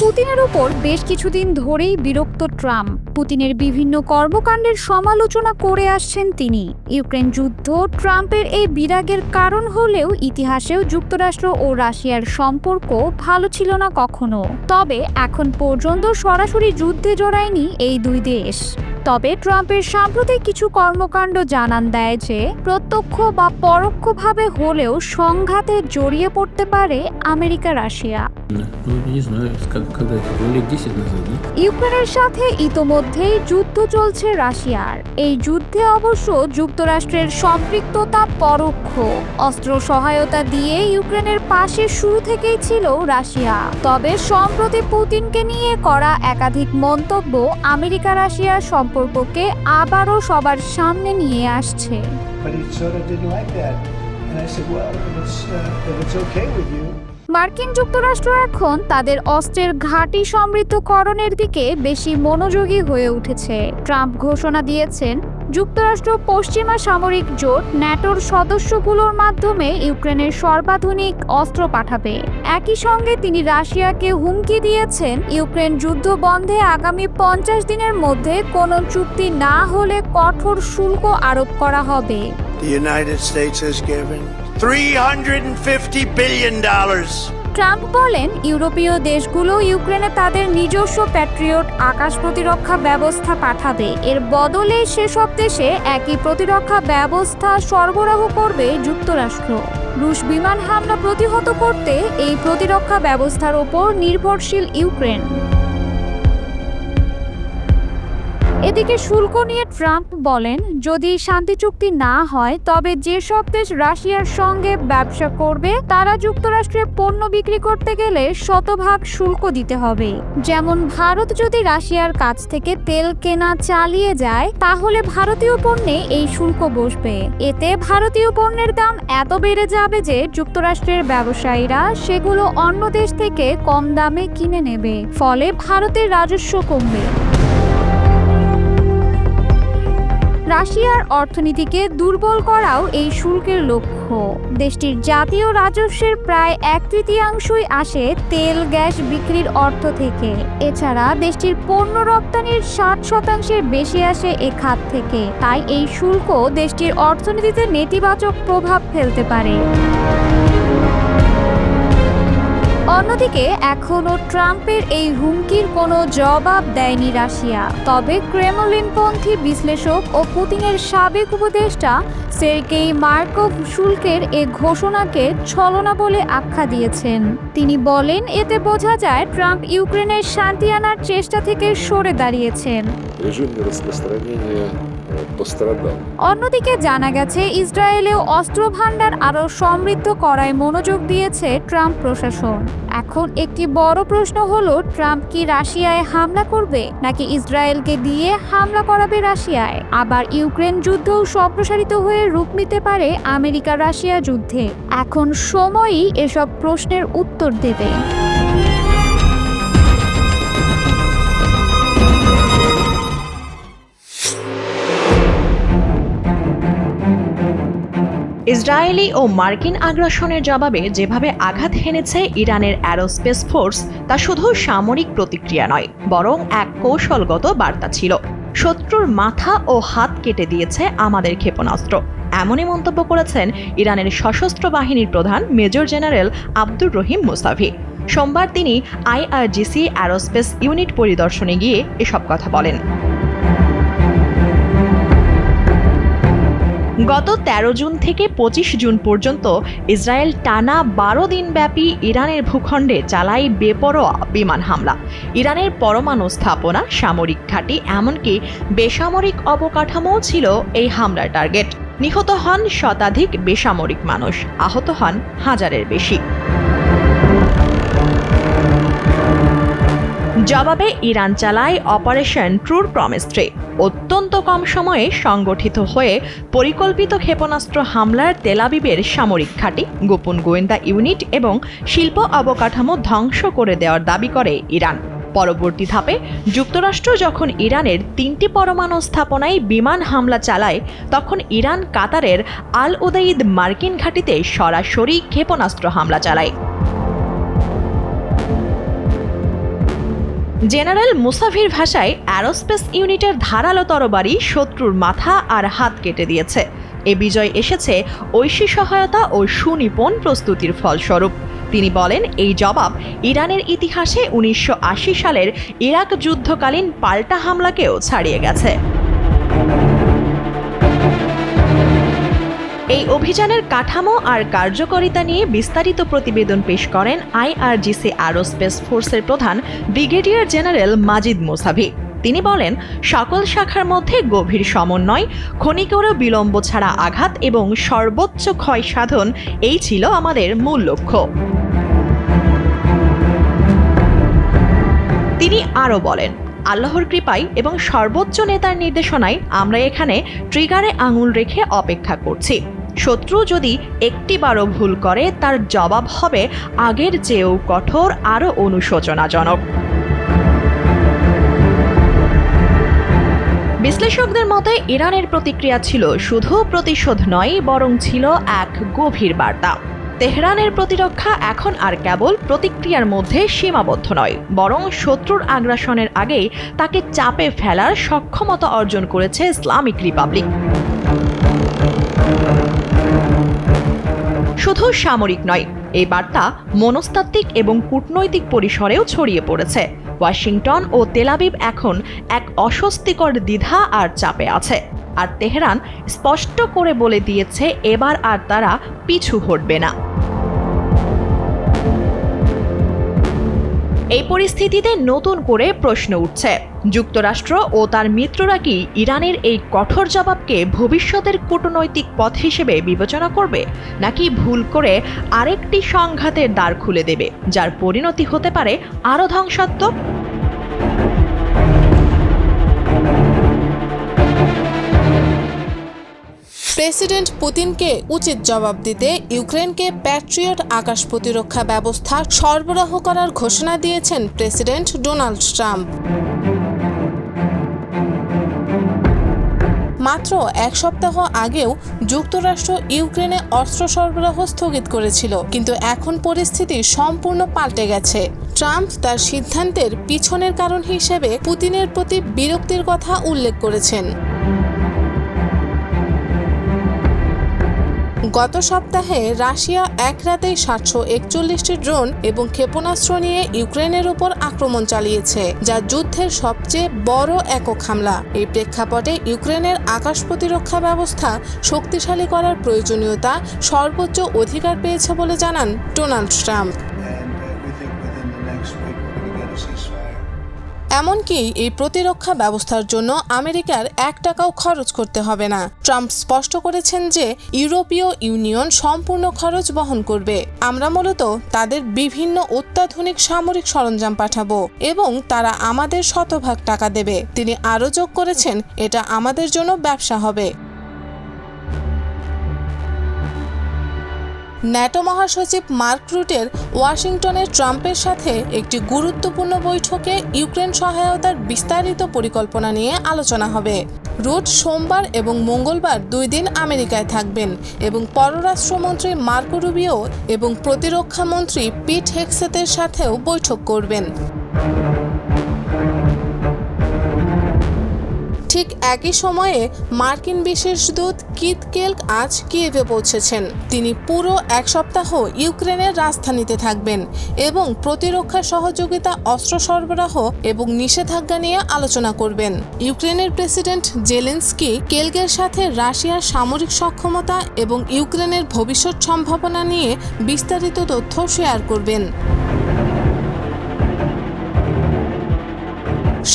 পুতিনের উপর বেশ কিছুদিন ধরেই বিরক্ত ট্রাম্প। পুতিনের বিভিন্ন কর্মকাণ্ডের সমালোচনা করে আসছেন তিনি। ইউক্রেন যুদ্ধ ট্রাম্পের এই বিরাগের কারণ হলেও ইতিহাসেও যুক্তরাষ্ট্র ও রাশিয়ার সম্পর্ক ভালো ছিল না কখনো। তবে এখন পর্যন্ত সরাসরি যুদ্ধে জড়ায়নি এই দুই দেশ। তবে ট্রাম্পের সাম্প্রতিক কিছু কর্মকাণ্ড জানান দেয় যে প্রত্যক্ষ বা পরোক্ষভাবে হলেও সংঘাতে জড়িয়ে পড়তে পারে আমেরিকা, রাশিয়া। ইউক্রেনের সাথে ইতোমধ্যেই যুদ্ধ চলছে রাশিয়ার। এই যুদ্ধে অবশ্য যুক্তরাষ্ট্রের সম্পৃক্ততা পরোক্ষ। অস্ত্র সহায়তা দিয়ে ইউক্রেনের পাশে শুরু থেকেই ছিল রাশিয়া। তবে সম্প্রতি পুতিনকে নিয়ে করা একাধিক মন্তব্য আমেরিকা রাশিয়ার সম্পর্ককে আবারও সবার সামনে নিয়ে আসছে। মার্কিন যুক্তরাষ্ট্র এখন তাদের অস্ত্রের ঘাঁটি সমৃদ্ধকরণের দিকে বেশি মনোযোগী হয়ে উঠেছে। ট্রাম্প ঘোষণা দিয়েছেন যুক্তরাষ্ট্র পশ্চিমা সামরিক জোট ন্যাটোর সদস্যগুলোর মাধ্যমে ইউক্রেনের সর্বাধুনিক অস্ত্র পাঠাবে। একই সঙ্গে তিনি রাশিয়াকে হুমকি দিয়েছেন ইউক্রেন যুদ্ধ বন্ধে আগামী 50 দিনের মধ্যে কোনো চুক্তি না হলে কঠোর শুল্ক আরোপ করা হবে। The United States has given $350 billion. Trump বলেন ইউরোপীয় দেশগুলো ইউক্রেনে তাদের নিজস্ব প্যাট্রিয়ট আকাশ প্রতিরক্ষা ব্যবস্থা পাঠাবে। এর বদলে সেসব দেশে একই প্রতিরক্ষা ব্যবস্থা সরবরাহ করবে যুক্তরাষ্ট্র। রুশ বিমান হামলা প্রতিহত করতে এই প্রতিরক্ষা ব্যবস্থার ওপর নির্ভরশীল ইউক্রেন। এদিকে শুল্ক নিয়ে ট্রাম্প বলেন যদি শান্তি চুক্তি না হয় তবে যেসব দেশ রাশিয়ার সঙ্গে ব্যবসা করবে তারা যুক্তরাষ্ট্রে পণ্য বিক্রি করতে গেলে শতভাগ শুল্ক দিতে হবে। যেমন ভারত যদি রাশিয়ার কাছ থেকে তেল কেনা চালিয়ে যায় তাহলে ভারতীয় পণ্যে এই শুল্ক বসবে। এতে ভারতীয় পণ্যের দাম এত বেড়ে যাবে যে যুক্তরাষ্ট্রের ব্যবসায়ীরা সেগুলো অন্য দেশ থেকে কম দামে কিনে নেবে, ফলে ভারতের রাজস্ব কমবে। রাশিয়ার অর্থনীতিকে দুর্বল করাও এই শুল্কের লক্ষ্য। দেশটির জাতীয় রাজস্বের প্রায় 1/3 আসে তেল, গ্যাস বিক্রির অর্থ থেকে। এছাড়া দেশটির পণ্য রপ্তানির 60% বেশি আসে এ খাত থেকে। তাই এই শুল্ক দেশটির অর্থনীতিতে নেতিবাচক প্রভাব ফেলতে পারে। অন্যদিকে এখনও ট্রাম্পের এই হুমকির কোনো জবাব দেয়নি রাশিয়া। তবে ক্রেমলিনপন্থী বিশ্লেষক ও পুতিনের সাবেক উপদেষ্টা সের্গেই মার্কভ শুল্কের এ ঘোষণাকে ছলনা বলে আখ্যা দিয়েছেন। তিনি বলেন, এতে বোঝা যায় ট্রাম্প ইউক্রেনের শান্তি আনার চেষ্টা থেকে সরে দাঁড়িয়েছেন। অন্যদিকে জানা গেছে, ইসরায়েলেও অস্ত্র ভান্ডার আরও সমৃদ্ধ করায় মনোযোগ দিয়েছে ট্রাম্প প্রশাসন। এখন একটি বড় প্রশ্ন হলো, ট্রাম্প কি রাশিয়ায় হামলা করবে নাকি ইসরায়েলকে দিয়ে হামলা করাবে রাশিয়ায়? আবার ইউক্রেন যুদ্ধও সম্প্রসারিত হয়ে রূপ নিতে পারে আমেরিকা রাশিয়া যুদ্ধে। এখন সময়ই এসব প্রশ্নের উত্তর দেবে। ইসরায়েলি ও মার্কিন আগ্রাসনের জবাবে যেভাবে আঘাত হেনেছে ইরানের অ্যারোস্পেস ফোর্স, তা শুধু সামরিক প্রতিক্রিয়া নয়, বরং এক কৌশলগত বার্তা ছিল। শত্রুর মাথা ও হাত কেটে দিয়েছে আমাদের ক্ষেপণাস্ত্র, এমনই মন্তব্য করেছেন ইরানের সশস্ত্র বাহিনীর প্রধান major general Abdur Rahim Musavi. সোমবার তিনি IRGC অ্যারোস্পেস ইউনিট পরিদর্শনে গিয়ে এসব কথা বলেন। গত 13 জুন থেকে 25 জুন পর্যন্ত ইসরায়েল টানা 12 দিনব্যাপী ইরানের ভূখণ্ডে চালায় বেপরোয়া বিমান হামলা। ইরানের পরমাণু স্থাপনা, সামরিক ঘাঁটি, এমনকি বেসামরিক অবকাঠামোও ছিল এই হামলার টার্গেট। নিহত হন শতাধিক বেসামরিক মানুষ, আহত হন হাজারের বেশি। জবাবে ইরান চালায় অপারেশন ট্রু প্রমিস 3। অত্যন্ত কম সময়ে সংগঠিত হয়ে পরিকল্পিত ক্ষেপণাস্ত্র হামলার তেল আবিবের সামরিক ঘাঁটি, গোপন গোয়েন্দা ইউনিট এবং শিল্প অবকাঠামো ধ্বংস করে দেওয়ার দাবি করে ইরান। পরবর্তী ধাপে যুক্তরাষ্ট্র যখন ইরানের 3টি পরমাণু স্থাপনায় বিমান হামলা চালায়, তখন ইরান কাতারের আল উদাইদ মার্কিন ঘাঁটিতে সরাসরি ক্ষেপণাস্ত্র হামলা চালায়। জেনারেল মুসাভির ভাষায়, অ্যারোস্পেস ইউনিটের ধারালো তরবারি শত্রুর মাথা আর হাত কেটে দিয়েছে। এ বিজয় এসেছে ঐশী সহায়তা ও সুনিপুণ প্রস্তুতির ফলস্বরূপ। তিনি বলেন, এই জবাব ইরানের ইতিহাসে 1980 সালের ইরাক যুদ্ধকালীন পাল্টা হামলাকেও ছাড়িয়ে গেছে। এই অভিযানের কাঠামো আর কার্যকারিতা নিয়ে বিস্তারিত প্রতিবেদন পেশ করেন IRGC অ্যারোস্পেস ফোর্সের প্রধান ব্রিগেডিয়ার জেনারেল মাজিদ মুসাভি। তিনি বলেন, সকল শাখার মধ্যে গভীর সমন্বয়, ক্ষণিকেরও বিলম্ব ছাড়া আঘাত এবং সর্বোচ্চ ক্ষয় সাধন, এই ছিল আমাদের মূল লক্ষ্য। তিনি আরও বলেন, আল্লাহর কৃপায় এবং সর্বোচ্চ নেতার নির্দেশনায় আমরা এখানে ট্রিগারে আঙুল রেখে অপেক্ষা করছি। শত্রু যদি একটিবারও ভুল করে, তার জবাব হবে আগের চেয়েও কঠোর, আরও অনুশোচনাজনক। বিশ্লেষকদের মতে ইরানের প্রতিক্রিয়া ছিল শুধু প্রতিশোধ নয়, বরং ছিল এক গভীর বার্তা। তেহরানের প্রতিরক্ষা এখন আর কেবল প্রতিক্রিয়ার মধ্যে সীমাবদ্ধ নয়, বরং শত্রুর আগ্রাসনের আগেই তাকে চাপে ফেলার সক্ষমতা অর্জন করেছে ইসলামিক রিপাবলিক। শুধু সামরিক নয়, এই বার্তা মনস্তাত্ত্বিক এবং কূটনৈতিক পরিসরেও ছড়িয়ে পড়েছে। ওয়াশিংটন ও তেল আবিব এখন এক অস্বস্তিকর দ্বিধা আর চাপে আছে, আর তেহরান স্পষ্ট করে বলে দিয়েছে এবার আর তারা পিছু হটবে না। এই পরিস্থিতিতে নতুন করে প্রশ্ন উঠছে, যুক্তরাষ্ট্র ও তার মিত্ররা কি ইরানের এই কঠোর জবাবকে ভবিষ্যতের কূটনৈতিক পথ হিসেবে বিবেচনা করবে, নাকি ভুল করে আরেকটি সংঘাতের দ্বার খুলে দেবে, যার পরিণতি হতে পারে আরও ধ্বংসাত্মক? প্রেসিডেন্ট পুতিনকে উচিত জবাব দিতে ইউক্রেনকে প্যাট্রিয়ট আকাশ প্রতিরক্ষা ব্যবস্থা সরবরাহ করার ঘোষণা দিয়েছেন প্রেসিডেন্ট ডোনাল্ড ট্রাম্প। মাত্র এক সপ্তাহ আগেও যুক্তরাষ্ট্র ইউক্রেনে অস্ত্র সরবরাহ স্থগিত করেছিল, কিন্তু এখন পরিস্থিতি সম্পূর্ণ পাল্টে গেছে। ট্রাম্প তার সিদ্ধান্তের পিছনের কারণ হিসেবে পুতিনের প্রতি বিরক্তির কথা উল্লেখ করেছেন। গত সপ্তাহে রাশিয়া এক রাতেই 741টি ড্রোন এবং ক্ষেপণাস্ত্র নিয়ে ইউক্রেনের উপর আক্রমণ চালিয়েছে, যা যুদ্ধের সবচেয়ে বড় একক হামলা। এই প্রেক্ষাপটে ইউক্রেনের আকাশ প্রতিরক্ষা ব্যবস্থা শক্তিশালী করার প্রয়োজনীয়তা সর্বোচ্চ অধিকার পেয়েছে বলে জানান ডোনাল্ড ট্রাম্প। এমনকি এই প্রতিরক্ষা ব্যবস্থার জন্য আমেরিকার 1 টাকাও খরচ করতে হবে না। ট্রাম্প স্পষ্ট করেছেন যে ইউরোপীয় ইউনিয়ন সম্পূর্ণ খরচ বহন করবে। আমরা মূলত তাদের বিভিন্ন অত্যাধুনিক সামরিক সরঞ্জাম পাঠাবো এবং তারা আমাদের শতভাগ টাকা দেবে। তিনি আরও যোগ করেছেন, এটা আমাদের জন্য ব্যবসা হবে। ন্যাটো মহাসচিব মার্ক রুটের ওয়াশিংটনে ট্রাম্পের সাথে একটি গুরুত্বপূর্ণ বৈঠকে ইউক্রেন সহায়তার বিস্তারিত পরিকল্পনা নিয়ে আলোচনা হবে। রুট সোমবার এবং মঙ্গলবার 2 দিন আমেরিকায় থাকবেন এবং পররাষ্ট্রমন্ত্রী মার্কো রুবিও এবং প্রতিরক্ষা মন্ত্রী পিট হেগসেতের সাথেও বৈঠক করবেন। ঠিক একই সময়ে মার্কিন বিশেষ দূত কিথ কেল্ক আজ কিয়েভে পৌঁছেছেন। তিনি পুরো 1 সপ্তাহ ইউক্রেনের রাজধানীতে থাকবেন এবং প্রতিরক্ষা সহযোগিতা, অস্ত্র সরবরাহ এবং নিষেধাজ্ঞা নিয়ে আলোচনা করবেন। ইউক্রেনের প্রেসিডেন্ট জেলেনস্কি কেল্কের সাথে রাশিয়ার সামরিক সক্ষমতা এবং ইউক্রেনের ভবিষ্যৎ সম্ভাবনা নিয়ে বিস্তারিত তথ্য শেয়ার করবেন।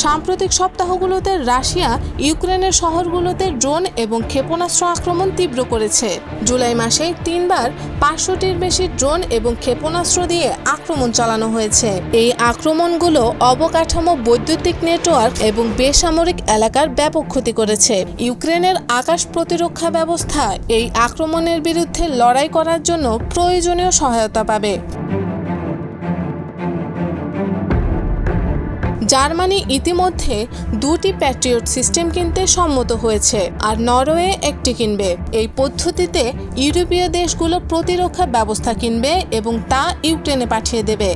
সাম্প্রতিক সপ্তাহগুলোতে রাশিয়া ইউক্রেনের শহরগুলোতে ড্রোন এবং ক্ষেপণাস্ত্র আক্রমণ তীব্র করেছে। জুলাই মাসে 3 বার 500টির বেশি ড্রোন এবং ক্ষেপণাস্ত্র দিয়ে আক্রমণ চালানো হয়েছে। এই আক্রমণগুলো অবকাঠামো, বৈদ্যুতিক নেটওয়ার্ক এবং বেসামরিক এলাকার ব্যাপক ক্ষতি করেছে। ইউক্রেনের আকাশ প্রতিরক্ষা ব্যবস্থা এই আক্রমণের বিরুদ্ধে লড়াই করার জন্য প্রয়োজনীয় সহায়তা পাবে। জার্মানি ইতিমধ্যে 2টি প্যাট্রিয়ট সিস্টেম কিনতে সম্মত হয়েছে, আর নরওয়ে একটি কিনবে। এই পদ্ধতিতে ইউরোপীয় দেশগুলো প্রতিরক্ষা ব্যবস্থা কিনবে এবং তা ইউক্রেনে পাঠিয়ে দেবে।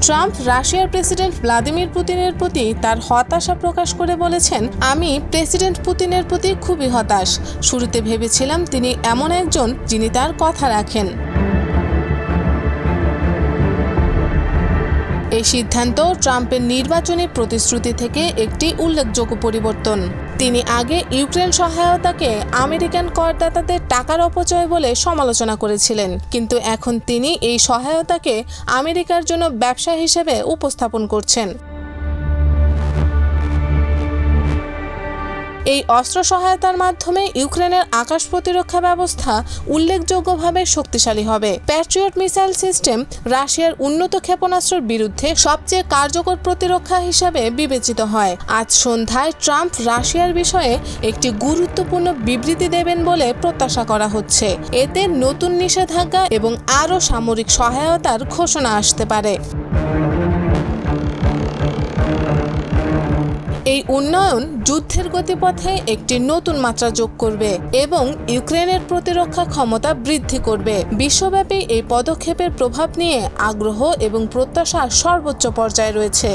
ট্রাম্প রাশিয়ার প্রেসিডেন্ট ভ্লাদিমির পুতিনের প্রতি তার হতাশা প্রকাশ করে বলেছেন, আমি প্রেসিডেন্ট পুতিনের প্রতি খুবই হতাশ। শুরুতে ভেবেছিলাম তিনি এমন একজন যিনি তার কথা রাখেন। এই সিদ্ধান্ত ট্রাম্পের নির্বাচনী প্রতিশ্রুতি থেকে একটি উল্লেখযোগ্য পরিবর্তন। তিনি আগে ইউক্রেন সহায়তাকে আমেরিকান করদাতাদের টাকার অপচয় বলে সমালোচনা করেছিলেন, কিন্তু এখন তিনি এই সহায়তাকে আমেরিকার জন্য ব্যবসা হিসেবে উপস্থাপন করছেন। এই অস্ত্র সহায়তার মাধ্যমে ইউক্রেনের আকাশ প্রতিরক্ষা ব্যবস্থা উল্লেখযোগ্যভাবে শক্তিশালী হবে। প্যাট্রিয়ট মিসাইল সিস্টেম রাশিয়ার উন্নত ক্ষেপণাস্ত্রের বিরুদ্ধে সবচেয়ে কার্যকর প্রতিরক্ষা হিসাবে বিবেচিত হয়। আজ সন্ধ্যায় ট্রাম্প রাশিয়ার বিষয়ে একটি গুরুত্বপূর্ণ বিবৃতি দেবেন বলে প্রত্যাশা করা হচ্ছে। এতে নতুন নিষেধাজ্ঞা এবং আরও সামরিক সহায়তার ঘোষণা আসতে পারে। এই উন্নয়ন যুদ্ধের গতিপথে একটি নতুন মাত্রা যোগ করবে এবং ইউক্রেনের প্রতিরক্ষা ক্ষমতা বৃদ্ধি করবে। বিশ্বব্যাপী এই পদক্ষেপের প্রভাব নিয়ে আগ্রহ এবং প্রত্যাশা সর্বোচ্চ পর্যায়ে রয়েছে।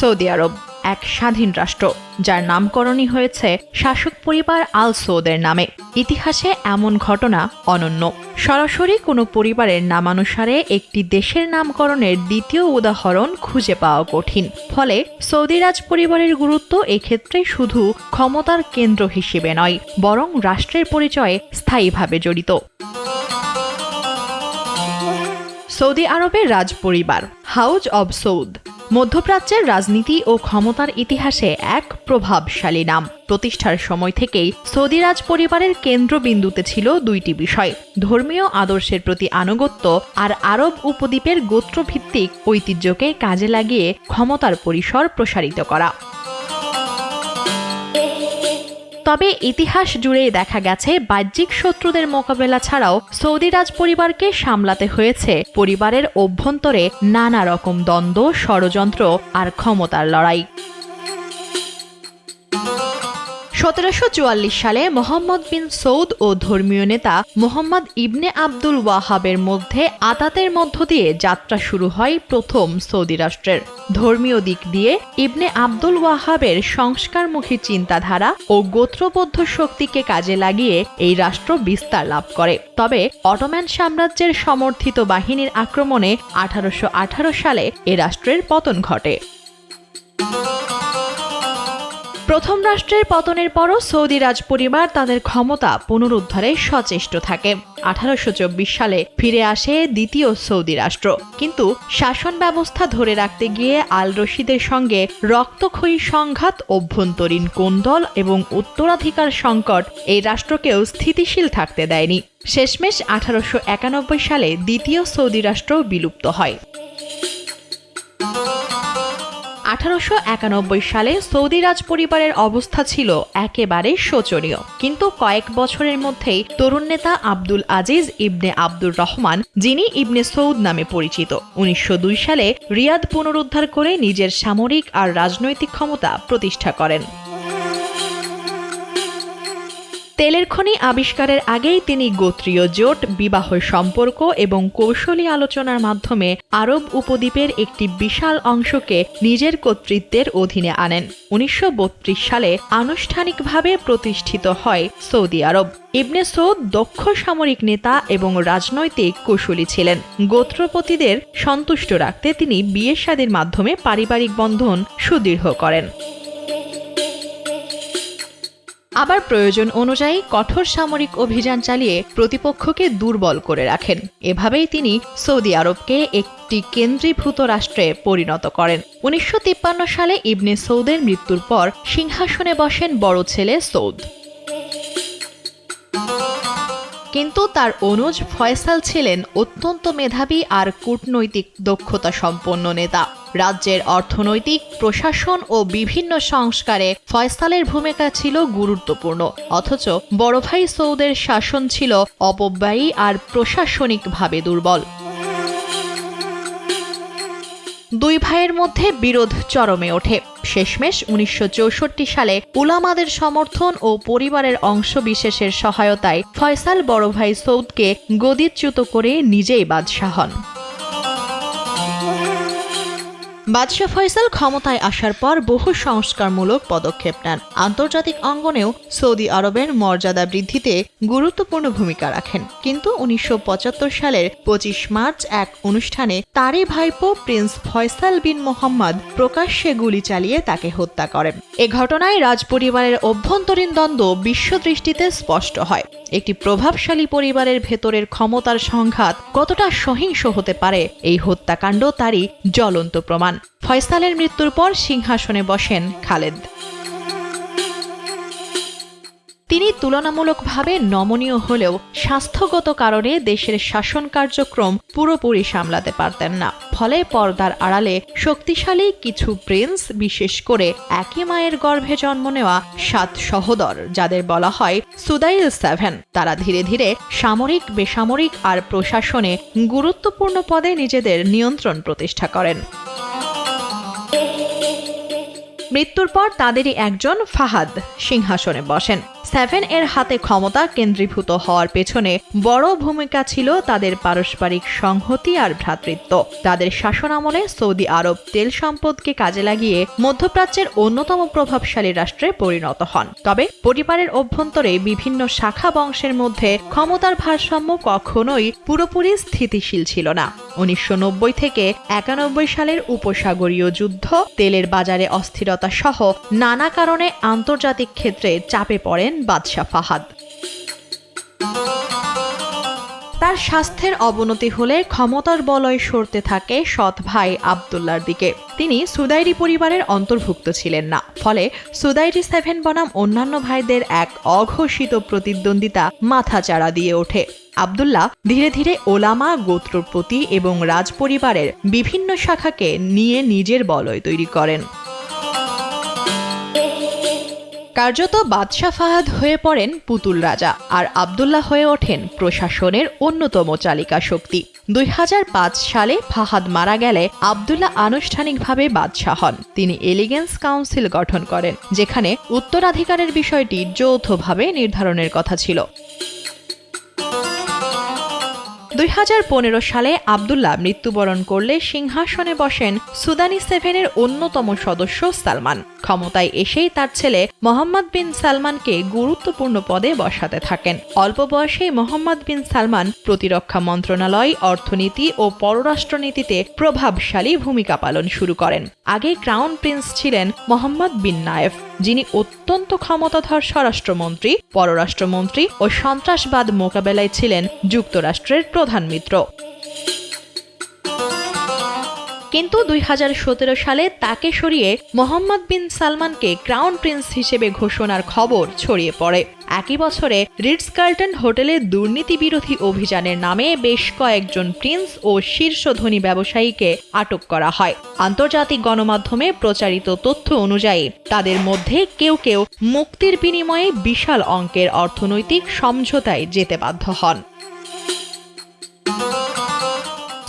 সৌদি আরব এক স্বাধীন রাষ্ট্র, যার নামকরণই হয়েছে শাসক পরিবার আল সৌদের নামে। ইতিহাসে এমন ঘটনা অনন্য। সরাসরি কোনো পরিবারের নামানুসারে একটি দেশের নামকরণের দ্বিতীয় উদাহরণ খুঁজে পাওয়া কঠিন। ফলে সৌদি রাজ পরিবারের গুরুত্ব এক্ষেত্রে শুধু ক্ষমতার কেন্দ্র হিসেবে নয়, বরং রাষ্ট্রের পরিচয়ে স্থায়ীভাবে জড়িত। সৌদি আরবের রাজ পরিবার, হাউজ অব সৌদ, মধ্যপ্রাচ্যের রাজনীতি ও ক্ষমতার ইতিহাসে এক প্রভাবশালী নাম। প্রতিষ্ঠার সময় থেকেই সৌদি রাজ পরিবারের কেন্দ্রবিন্দুতে ছিল 2টি বিষয়: ধর্মীয় আদর্শের প্রতি আনুগত্য আর আরব উপদ্বীপের গোত্রভিত্তিক ঐতিহ্যকে কাজে লাগিয়ে ক্ষমতার পরিসর প্রসারিত করা। তবে ইতিহাস জুড়েই দেখা গেছে বাহ্যিক শত্রুদের মোকাবেলা ছাড়াও সৌদি রাজ পরিবারকে সামলাতে হয়েছে পরিবারের অভ্যন্তরে নানা রকম দ্বন্দ্ব, ষড়যন্ত্র আর ক্ষমতার লড়াই। 1744 সালে মোহাম্মদ বিন সৌদ ও ধর্মীয় নেতা মোহাম্মদ ইবনে আব্দুল ওয়াহাবের মধ্যে আতাতের মধ্য দিয়ে যাত্রা শুরু হয় প্রথম সৌদি রাষ্ট্রের। ধর্মীয় দিক দিয়ে ইবনে আব্দুল ওয়াহাবের সংস্কারমুখী চিন্তাধারা ও গোত্রবদ্ধ শক্তিকে কাজে লাগিয়ে এই রাষ্ট্র বিস্তার লাভ করে। তবে অটোম্যান সাম্রাজ্যের সমর্থিত বাহিনীর আক্রমণে 1818 সালে এ রাষ্ট্রের পতন ঘটে। প্রথম রাষ্ট্রের পতনের পরও সৌদি রাজ পরিবার তাদের ক্ষমতা পুনরুদ্ধারে সচেষ্ট থাকে। 1824 সালে ফিরে আসে দ্বিতীয় সৌদি রাষ্ট্র, কিন্তু শাসন ব্যবস্থা ধরে রাখতে গিয়ে আল রশিদের সঙ্গে রক্তক্ষয়ী সংঘাত, অভ্যন্তরীণ কোন্দল এবং উত্তরাধিকার সংকট এই রাষ্ট্রকেও স্থিতিশীল থাকতে দেয়নি। শেষমেশ 1891 সালে দ্বিতীয় সৌদি রাষ্ট্র বিলুপ্ত হয়। 1891 সালে সৌদি রাজ পরিবারের অবস্থা ছিল একেবারে শোচনীয়, কিন্তু কয়েক বছরের মধ্যেই তরুণ নেতা আব্দুল আজিজ ইবনে আব্দুর রহমান, যিনি ইবনে সৌদ নামে পরিচিত, 1902 সালে রিয়াদ পুনরুদ্ধার করে নিজের সামরিক আর রাজনৈতিক ক্ষমতা প্রতিষ্ঠা করেন। তেলের খনি আবিষ্কারের আগেই তিনি গোত্রীয় জোট, বিবাহ সম্পর্ক এবং কৌশলী আলোচনার মাধ্যমে আরব উপদ্বীপের একটি বিশাল অংশকে নিজের কর্তৃত্বের অধীনে আনেন। 1932 সালে আনুষ্ঠানিকভাবে প্রতিষ্ঠিত হয় সৌদি আরব। ইবনে সৌদ দক্ষ সামরিক নেতা এবং রাজনৈতিক কুশলী ছিলেন। গোত্রপতিদের সন্তুষ্ট রাখতে তিনি বিয়ে শাদীর মাধ্যমে পারিবারিক বন্ধন সুদৃঢ় করেন। আবার প্রয়োজন অনুযায়ী কঠোর সামরিক অভিযান চালিয়ে প্রতিপক্ষকে দুর্বল করে রাখেন। এভাবেই তিনি সৌদি আরবকে একটি কেন্দ্রীভূত রাষ্ট্রে পরিণত করেন। 1953 সালে ইবনে সৌদের মৃত্যুর পর সিংহাসনে বসেন বড় ছেলে সৌদ। কিন্তু তার অনুজ ফয়সাল ছিলেন অত্যন্ত মেধাবী আর কূটনৈতিক দক্ষতা সম্পন্ন নেতা। রাজ্যের অর্থনৈতিক, প্রশাসন ও বিভিন্ন সংস্কারে ফয়সালের ভূমিকা ছিল গুরুত্বপূর্ণ। অথচ বড় ভাই সৌদের শাসন ছিল অপব্যয়ী আর প্রশাসনিকভাবে দুর্বল। দুই ভাইয়ের মধ্যে বিরোধ চরমে ওঠে। শেষমেশ 1964 সালে উলামাদের সমর্থন ও পরিবারের অংশবিশেষের সহায়তায় ফয়সাল বড় ভাই সৌদকে গদিচ্যুত করে নিজেই বাদশাহ হন। বাদশাহ ফয়সাল ক্ষমতায় আসার পর বহু সংস্কারমূলক পদক্ষেপ নেন। আন্তর্জাতিক অঙ্গনেও সৌদি আরবের মর্যাদা বৃদ্ধিতে গুরুত্বপূর্ণ ভূমিকা রাখেন। কিন্তু 1975 সালের 25 মার্চ এক অনুষ্ঠানে তারই ভাইপো প্রিন্স ফয়সাল বিন মোহাম্মদ প্রকাশ্যে গুলি চালিয়ে তাকে হত্যা করেন। এ ঘটনায় রাজপরিবারের অভ্যন্তরীণ দ্বন্দ্ব বিশ্বদৃষ্টিতে স্পষ্ট হয়। একটি প্রভাবশালী পরিবারের ভেতরের ক্ষমতার সংঘাত কতটা সহিংস হতে পারে, এই হত্যাকাণ্ড তারই জ্বলন্ত প্রমাণ। ফয়সালের মৃত্যুর পর সিংহাসনে বসেন খালেদ। তিনি তুলনামূলকভাবে নমনীয় হলেও স্বাস্থ্যগত কারণে দেশের শাসন কার্যক্রম পুরোপুরি সামলাতে পারতেন না। ফলে পর্দার আড়ালে শক্তিশালী কিছু প্রিন্স, বিশেষ করে একই মায়ের গর্ভে জন্ম নেওয়া 7 সহোদর, যাদের বলা হয় সুদাইল 7, তারা ধীরে ধীরে সামরিক, বেসামরিক আর প্রশাসনে গুরুত্বপূর্ণ পদে নিজেদের নিয়ন্ত্রণ প্রতিষ্ঠা করেন। মৃত্যুর পর তাদেরই একজন ফাহাদ সিংহাসনে বসেন। 7 এর হাতে ক্ষমতা কেন্দ্রীভূত হওয়ার পেছনে বড় ভূমিকা ছিল তাদের পারস্পরিক সংহতি আর ভ্রাতৃত্ব। তাদের শাসনামলে সৌদি আরব তেল সম্পদকে কাজে লাগিয়ে মধ্যপ্রাচ্যের অন্যতম প্রভাবশালী রাষ্ট্রে পরিণত হন। তবে পরিবারের অভ্যন্তরে বিভিন্ন শাখা বংশের মধ্যে ক্ষমতার ভারসাম্য কখনোই পুরোপুরি স্থিতিশীল ছিল না। 1990 থেকে 91 সালের উপসাগরীয় যুদ্ধ, তেলের বাজারে অস্থিরতা সহ নানা কারণে আন্তর্জাতিক ক্ষেত্রে চাপে পড়েন বাদশাহ ফাহাদ। তার স্বাস্থ্যের অবনতি হলে ক্ষমতার বলয় সরতে থাকে সৎ ভাই আব্দুল্লাহর দিকে। তিনি সুদাইরি পরিবারের অন্তর্ভুক্ত ছিলেন না, ফলে সুদাইরি 7 বনাম অন্যান্য ভাইদের এক অঘোষিত প্রতিদ্বন্দ্বিতা মাথাচাড়া দিয়ে ওঠে। আব্দুল্লাহ ধীরে ধীরে ওলামা, গোত্রপতি এবং রাজপরিবারের বিভিন্ন শাখাকে নিয়ে নিজের বলয় তৈরি করেন। কার্যত বাদশাহ ফাহাদ হয়ে পড়েন পুতুল রাজা, আর আবদুল্লাহ হয়ে ওঠেন প্রশাসনের অন্যতম চালিকা শক্তি। 2005 সালে ফাহাদ মারা গেলে আবদুল্লাহ আনুষ্ঠানিকভাবে বাদশাহ হন। তিনি এলিগেন্স কাউন্সিল গঠন করেন, যেখানে উত্তরাধিকারের বিষয়টি যৌথভাবে নির্ধারণের কথা ছিল। 2015 সালে আবদুল্লাহ মৃত্যুবরণ করলে সিংহাসনে বসেন সুদানি 7-এর অন্যতম সদস্য সালমান। ক্ষমতায় এসেই তার ছেলে মোহাম্মদ বিন সালমানকে গুরুত্বপূর্ণ পদে বসাতে থাকেন। অল্প বয়সেই মোহাম্মদ বিন সালমান প্রতিরক্ষা মন্ত্রণালয়, অর্থনীতি ও পররাষ্ট্রনীতিতে প্রভাবশালী ভূমিকা পালন শুরু করেন। আগে ক্রাউন প্রিন্স ছিলেন মোহাম্মদ বিন নায়েফ, যিনি অত্যন্ত ক্ষমতাধর স্বরাষ্ট্রমন্ত্রী, পররাষ্ট্রমন্ত্রী ও সন্ত্রাসবাদ মোকাবেলায় ছিলেন যুক্তরাষ্ট্রের প্রধান মিত্র। কিন্তু 2017 সালে তাকে সরিয়ে মোহাম্মদ বিন সালমানকে ক্রাউন প্রিন্স হিসেবে ঘোষণার খবর ছড়িয়ে পড়ে। একই বছরে রিটস কার্লটন হোটেলে দুর্নীতি বিরোধী অভিযানের নামে বেশ কয়েকজন প্রিন্স ও শীর্ষ ধনী ব্যবসায়ীকে আটক করা হয়। আন্তর্জাতিক গণমাধ্যমে প্রচারিত তথ্য অনুযায়ী তাদের মধ্যে কেউ কেউ মুক্তির বিনিময়ে বিশাল অঙ্কের অর্থনৈতিক সমঝোতায় যেতে বাধ্য হন।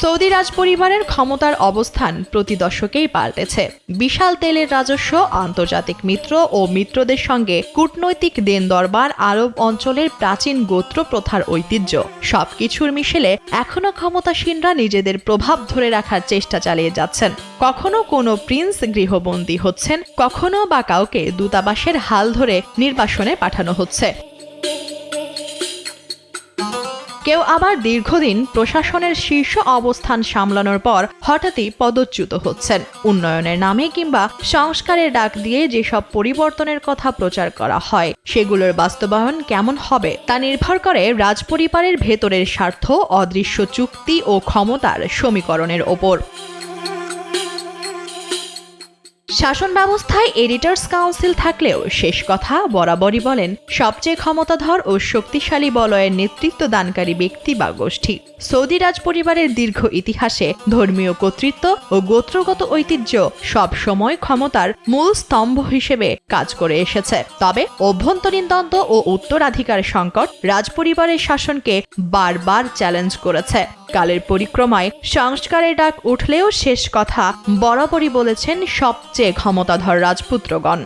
সৌদি রাজপরিবারের ক্ষমতার অবস্থান প্রতি দশকেই পাল্টেছে। বিশাল তেলের রাজস্ব, আন্তর্জাতিক মিত্র ও মিত্রদের সঙ্গে কূটনৈতিক দেন দরবার, আরব অঞ্চলের প্রাচীন গোত্র প্রথার ঐতিহ্য সবকিছুর মিশেলে এখনো ক্ষমতাসীনরা নিজেদের প্রভাব ধরে রাখার চেষ্টা চালিয়ে যাচ্ছেন। কখনো কোনো প্রিন্স গৃহবন্দী হচ্ছেন, কখনো বা কাউকে দূতাবাসের হাল ধরে নির্বাসনে পাঠানো হচ্ছে। কেউ আবার দীর্ঘদিন প্রশাসনের শীর্ষ অবস্থান সামলানোর পর হঠাৎই পদচ্যুত হচ্ছেন। উন্নয়নের নামে কিংবা সংস্কারের ডাক দিয়ে যেসব পরিবর্তনের কথা প্রচার করা হয়, সেগুলোর বাস্তবায়ন কেমন হবে তা নির্ভর করে রাজপরিবারের ভেতরের স্বার্থ, অদৃশ্য চুক্তি ও ক্ষমতার সমীকরণের ওপর। শাসন ব্যবস্থায় এডিটর্স কাউন্সিল থাকলেও শেষ কথা বরাবরই বলেন সবচেয়ে ক্ষমতাধর ও শক্তিশালী বলয়ের নেতৃত্ব দানকারী ব্যক্তি বা গোষ্ঠী। সৌদি রাজপরিবারের দীর্ঘ ইতিহাসে ধর্মীয় কর্তৃত্ব ও গোত্রগত ঐতিহ্য সব সময় ক্ষমতার মূল স্তম্ভ হিসেবে কাজ করে এসেছে। তবে অভ্যন্তরীণ দ্বন্দ্ব ও উত্তরাধিকার সংকট রাজপরিবারের শাসনকে বারবার চ্যালেঞ্জ করেছে। কালের পরিক্রমায় সংস্কারের ডাক উঠলেও শেষ কথা বরাবরই বলেছেন সবচেয়ে ক্ষমতাধর রাজপুত্রগণ।